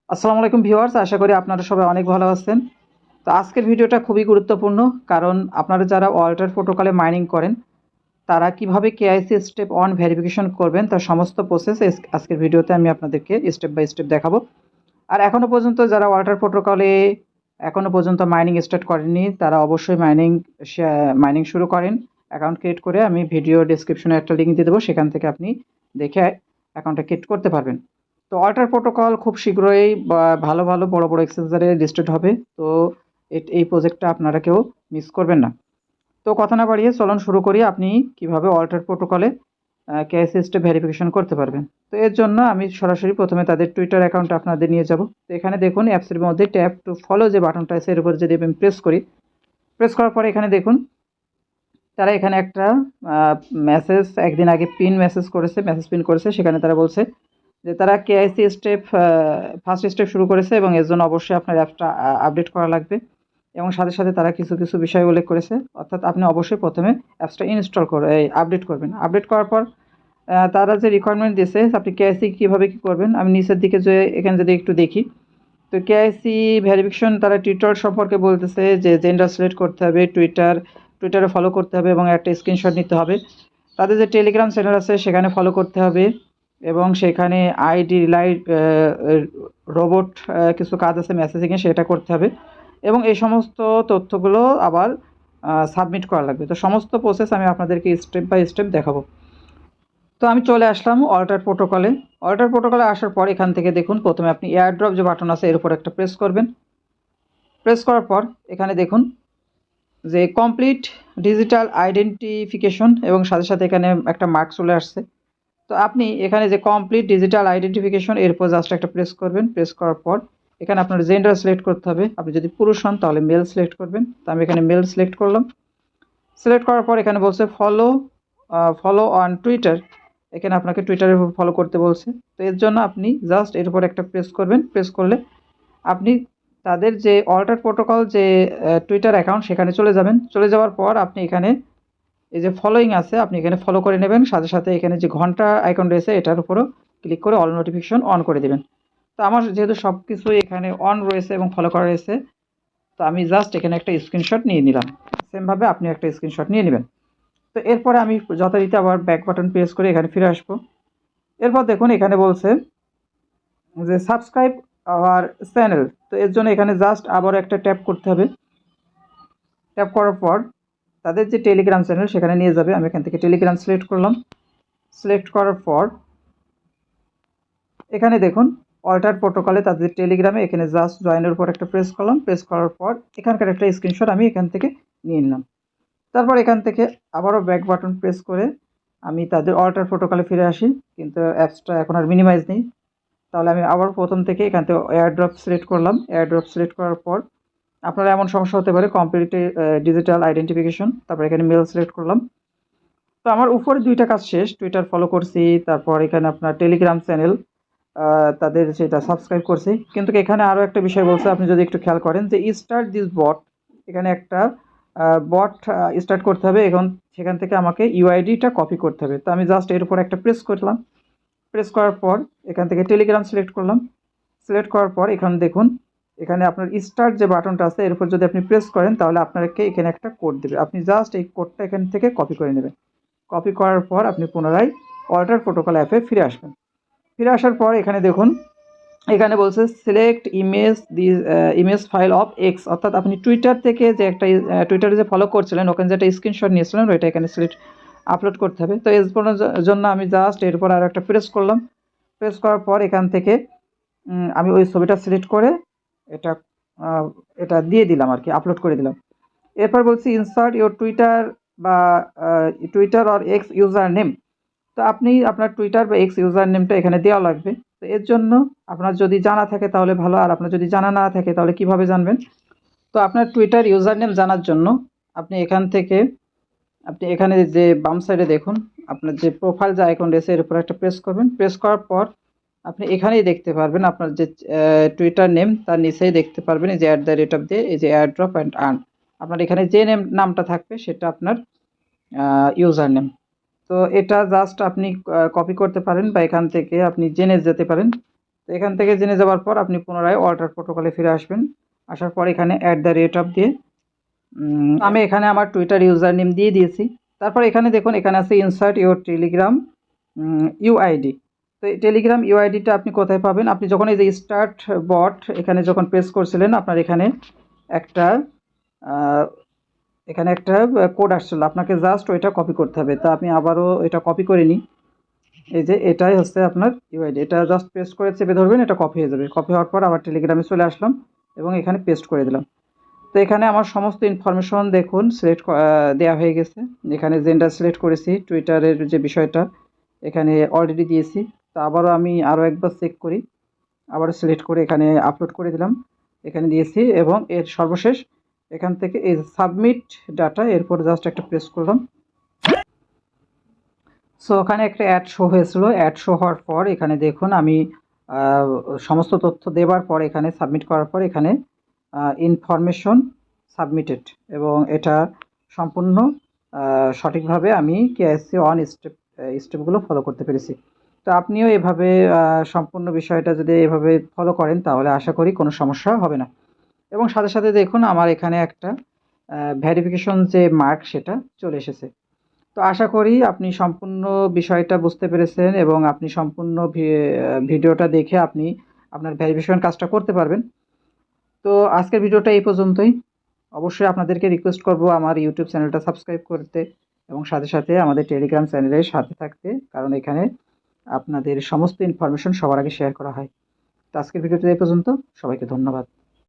আসসালামু আলাইকুম ভিউয়ার্স, আশা করি আপনারা সবাই অনেক ভালো আছেন। তো আজকের ভিডিওটা খুবই গুরুত্বপূর্ণ, কারণ আপনারা যারা ওয়ালটার প্রোটোকলে মাইনিং করেন তারা কিভাবে কেআইসি স্টেপ অন ভেরিফিকেশন করবেন তার সমস্ত প্রসেস আজকের ভিডিওতে আমি আপনাদেরকে স্টেপ বাই স্টেপ দেখাবো। আর এখনো পর্যন্ত যারা ওয়ালটার প্রোটোকলে এখনো পর্যন্ত মাইনিং স্টার্ট করেননি তারা অবশ্যই মাইনিং শুরু করেন। অ্যাকাউন্ট ক্রিয়েট করে আমি ভিডিও ডেসক্রিপশনে একটা লিঙ্ক দিয়ে দেবো, সেখান থেকে আপনি দেখে অ্যাকাউন্টটা ক্রিয়েট করতে পারবেন। তো অল্টার প্রোটোকল খুব শীঘ্রই ভালো ভালো বড় বড় এক্সচেঞ্জারে লিস্টেড হবে। তো এই প্রজেক্টটা আপনারা কেউ মিস করবেন না। তো কথা না বাড়িয়ে চলুন শুরু করি, আপনি কিভাবে অল্টার প্রোটোকলে কেওয়াইসি স্টেপ ভেরিফিকেশন করতে পারবেন। তো এর জন্য আমি সরাসরি প্রথমে তাদের টুইটার অ্যাকাউন্টে আপনাদের নিয়ে যাব। তো এখানে দেখুন অ্যাপসের মধ্যে ট্যাপ টু ফলো যে বাটনটা আছে এর উপর যদি আমি প্রেস করি, প্রেস করার পরে এখানে দেখুন তারা এখানে একটা মেসেজ একদিন আগে মেসেজ পিন করেছে। সেখানে তারা বলছে যে তারা কেআইসি স্টেপ ফার্স্ট স্টেপ শুরু করেছে এবং এর জন্য অবশ্যই আপনার অ্যাপটা আপডেট করা লাগবে। এবং সাথে সাথে তারা কিছু কিছু বিষয় উল্লেখ করেছে, অর্থাৎ আপনি অবশ্যই প্রথমে অ্যাপসটা ইনস্টল করে আপডেট করবেন। আপডেট করার পর তারা যে রিকোয়ারমেন্ট দিয়েছে আপনি কেআইসি কীভাবে কী করবেন, আমি নিচের দিকে যে এখানে যদি একটু দেখি, তো কেআইসি ভেরিফিকেশন তারা টুইটার সম্পর্কে বলতেছে যে জেন্ডার সিলেক্ট করতে হবে, টুইটারে ফলো করতে হবে এবং একটা স্ক্রিনশট নিতে হবে। তাদের যে টেলিগ্রাম চ্যানেল আছে সেখানে ফলো করতে হবে এবং সেখানে আইডি লাইট রোবট কিছু কাজ আছে মেসেজিংয়ে, সেটা করতে হবে এবং এই সমস্ত তথ্যগুলো আবার সাবমিট করা লাগবে। তো সমস্ত প্রসেস আমি আপনাদেরকে স্টেপ বাই স্টেপ দেখাবো। তো আমি চলে আসলাম অল্টার প্রোটোকলে। অল্টার প্রোটোকলে আসার পর এখান থেকে দেখুন প্রথমে আপনি এয়ারড্রপ যে বাটন আছে এর উপর একটা প্রেস করবেন। প্রেস করার পর এখানে দেখুন যে কমপ্লিট ডিজিটাল আইডেন্টিফিকেশন এবং সাথে সাথে এখানে একটা মার্ক চলে আসছে। তো আপনি এখানে যে কমপ্লিট ডিজিটাল আইডেন্টিফিকেশন এর উপর জাস্ট একটা প্রেস করবেন। প্রেস করার পর এখানে আপনার জেন্ডার সিলেক্ট করতে হবে। আপনি যদি পুরুষ হন তাহলে মেল সিলেক্ট করবেন। তো আমি এখানে মেল সিলেক্ট করলাম। সিলেক্ট করার পর এখানে বলছে ফলো অন টুইটার। এখানে আপনাকে টুইটারের উপর ফলো করতে বলছে। তো এর জন্য আপনি জাস্ট এর উপর একটা প্রেস করবেন। প্রেস করলে আপনি তাদের যে অল্টার প্রোটোকল যে টুইটার অ্যাকাউন্ট সেখানে চলে যাবেন। চলে যাওয়ার পর আপনি এখানে এই যে ফলোইং আছে আপনি এখানে ফলো করে নেবেন। সাথে সাথে এখানে যে ঘন্টা আইকন রয়েছে এটার উপরও ক্লিক করে অল নোটিফিকেশন অন করে দেবেন। তো আমার যেহেতু সব কিছুই এখানে অন রয়েছে এবং ফলো করা রয়েছে, তো আমি জাস্ট এখানে একটা স্ক্রিনশট নিয়ে নিলাম। সেমভাবে আপনি একটা স্ক্রিনশট নিয়ে নেবেন। তো এরপরে আমি যথারীতি আবার ব্যাক বাটন প্রেস করে এখানে ফিরে আসবো। এরপর দেখুন এখানে বলছে যে সাবস্ক্রাইব আওয়ার চ্যানেল। তো এর জন্য এখানে জাস্ট আবার একটা ট্যাপ করতে হবে। ট্যাপ করার পর তাদের যে টেলিগ্রাম চ্যানেল সেখানে নিয়ে যাবে। আমি এখান থেকে টেলিগ্রাম সিলেক্ট করলাম। সিলেক্ট করার পর এখানে দেখুন অল্টার প্রোটোকলে তাদের টেলিগ্রামে এখানে জাস্ট জয়েনের উপর একটা প্রেস করলাম। প্রেস করার পর এখানকার একটা স্ক্রিনশট আমি এখান থেকে নিয়ে নিলাম। তারপর এখান থেকে আবারও ব্যাক বাটন প্রেস করে আমি তাদের অল্টার প্রোটোকলে ফিরে আসি, কিন্তু অ্যাপসটা এখন আর মিনিমাইজ নেই। তাহলে আমি আবার প্রথম থেকে এখান থেকে এয়ারড্রপ সিলেক্ট করলাম। এয়ারড্রপ সিলেক্ট করার পর আপনার এমন সমস্যা হতে পারে কমপ্লিট ডিজিটাল আইডেন্টিফিকেশন, তারপর এখানে মেল সিলেক্ট করলাম। তো আমার উপরে দুইটা কাজ শেষ, টুইটার ফলো করছি, তারপর এখানে আপনার টেলিগ্রাম চ্যানেল তাদের সেটা সাবস্ক্রাইব করছি। কিন্তু এখানে আরও একটা বিষয় বলছে, আপনি যদি একটু খেয়াল করেন যে স্টার্ট দিস বট, এখানে একটা বট স্টার্ট করতে হবে। এখন সেখান থেকে আমাকে ইউআইডিটা কপি করতে হবে। তো আমি জাস্ট এর উপর একটা প্রেস করলাম। প্রেস করার পর এখান থেকে টেলিগ্রাম সিলেক্ট করলাম। সিলেক্ট করার পর এখানে দেখুন এখানে আপনার স্টার্ট যে বাটনটা আছে এর উপর যদি আপনি প্রেস করেন তাহলে আপনাকে এখানে একটা কোড দেবে। আপনি জাস্ট এই কোডটা এখান থেকে কপি করে নেবেন। কপি করার পর আপনি পুনরায় অল্টার প্রোটোকল অ্যাপে ফিরে আসবেন। ফিরে আসার পর এখানে দেখুন এখানে বলছে select image file of x, অর্থাৎ আপনি টুইটার থেকে যে একটা টুইটারে যে ফলো করছিলেন ওখানে যে একটা স্ক্রিনশট নিয়েছিলেন ওইটা এখানে সিলেক্ট আপলোড করতে হবে। তো এর জন্য আমি জাস্ট এরপর আর একটা প্রেস করলাম। প্রেস করার পর এখান থেকে আমি ওই ছবিটা সিলেক্ট করে এটা এটা দিয়ে দিলাম আর কি, আপলোড করে দিলাম। এরপর বলছি ইনসার্ট ইউর টুইটার বা Twitter or x user name. তো আপনি আপনার টুইটার বা এক্স ইউজার নেমটা এখানে দেওয়া লাগবে। তো এর জন্য আপনার যদি জানা থাকে তাহলে ভালো, আর আপনার যদি জানা না থাকে তাহলে কিভাবে জানবেন। তো আপনার টুইটার ইউজার নেম জানার জন্য আপনি এখান থেকে আপনি এখানে যে বাম সাইডে দেখুন আপনার যে প্রোফাইল যে আইকন রয়েছে এর উপর একটা প্রেস করবেন। প্রেস করার পর আপনি এখানেই দেখতে পারবেন আপনার যে টুইটার নেম তার নিচেই দেখতে পারবেন এই যে @ দিয়ে এই যে এয়ারড্রপ অ্যান্ড আর্ন। আপনার এখানে যে নামটা থাকবে সেটা আপনার ইউজার নেম। তো এটা জাস্ট আপনি কপি করতে পারেন বা এখান থেকে আপনি জেনে যেতে পারেন। তো এখান থেকে জেনে যাওয়ার পর আপনি পুনরায় অল্টার প্রোটোকলে ফিরে আসবেন। আসার পর এখানে @ দিয়ে আমি এখানে আমার টুইটার ইউজার নেম দিয়ে দিয়েছি। তারপর এখানে দেখুন, এখানে আছে ইনসার্ট ইউর টেলিগ্রাম ইউআইডি। তো এই টেলিগ্রাম ইউআইডিটা আপনি কোথায় পাবেন? আপনি যখন এই যে স্টার্ট বট এখানে যখন প্রেস করছিলেন, আপনার এখানে একটা কোড আসছিল, আপনাকে জাস্ট ওইটা কপি করতে হবে। তা আমি আবারও এটা কপি করে নিই। এই যে এটাই হচ্ছে আপনার ইউআইডি, এটা জাস্ট পেস্ট করে চেপে ধরবেন, এটা কপি হয়ে যাবে। কপি হওয়ার পর আবার টেলিগ্রামে চলে আসলাম এবং এখানে পেস্ট করে দিলাম। তো এখানে আমার সমস্ত ইনফরমেশন দেখুন দেওয়া হয়ে গেছে। এখানে জেন্ডার সিলেক্ট করেছি, টুইটারের যে বিষয়টা এখানে অলরেডি দিয়েছি। তো আবারও আমি আরও একবার চেক করি, আবারও সিলেক্ট করে এখানে আপলোড করে দিলাম, এখানে দিয়েছি। এবং এর সর্বশেষ এখান থেকে এই সাবমিট ডাটা, এরপর জাস্ট একটা প্রেস করলাম। সো ওখানে একটা অ্যাড শো হয়েছিল। অ্যাড শো হওয়ার পর এখানে দেখুন আমি সমস্ত তথ্য দেওয়ার পর এখানে সাবমিট করার পর এখানে ইনফরমেশন সাবমিটেড, এবং এটা সম্পূর্ণ সঠিকভাবে আমি কেওয়াইসি অন স্টেপগুলো ফলো করতে পেরেছি। তো আপনিও এভাবে সম্পূর্ণ বিষয়টা যদি এভাবে ফলো করেন তাহলে আশা করি কোনো সমস্যা হবে না। এবং সাথে সাথে দেখুন আমার এখানে একটা ভেরিফিকেশন যে মার্ক সেটা চলে এসেছে। তো আশা করি আপনি সম্পূর্ণ বিষয়টা বুঝতে পেরেছেন এবং আপনি সম্পূর্ণ ভিডিওটা দেখে আপনি আপনার ভেরিফিকেশন কাজটা করতে পারবেন। তো আজকের ভিডিওটা এই পর্যন্তই। অবশ্যই আপনাদেরকে রিকোয়েস্ট করব আমার ইউটিউব চ্যানেলটা সাবস্ক্রাইব করতে এবং সাথে সাথে আমাদের টেলিগ্রাম চ্যানেলের সাথে থাকতে, কারণ এখানে আপনাদের সমস্ত ইনফরমেশন সবার আগে শেয়ার করা হয়। তো আজকের ভিডিওটা এই পর্যন্ত। সবাইকে ধন্যবাদ।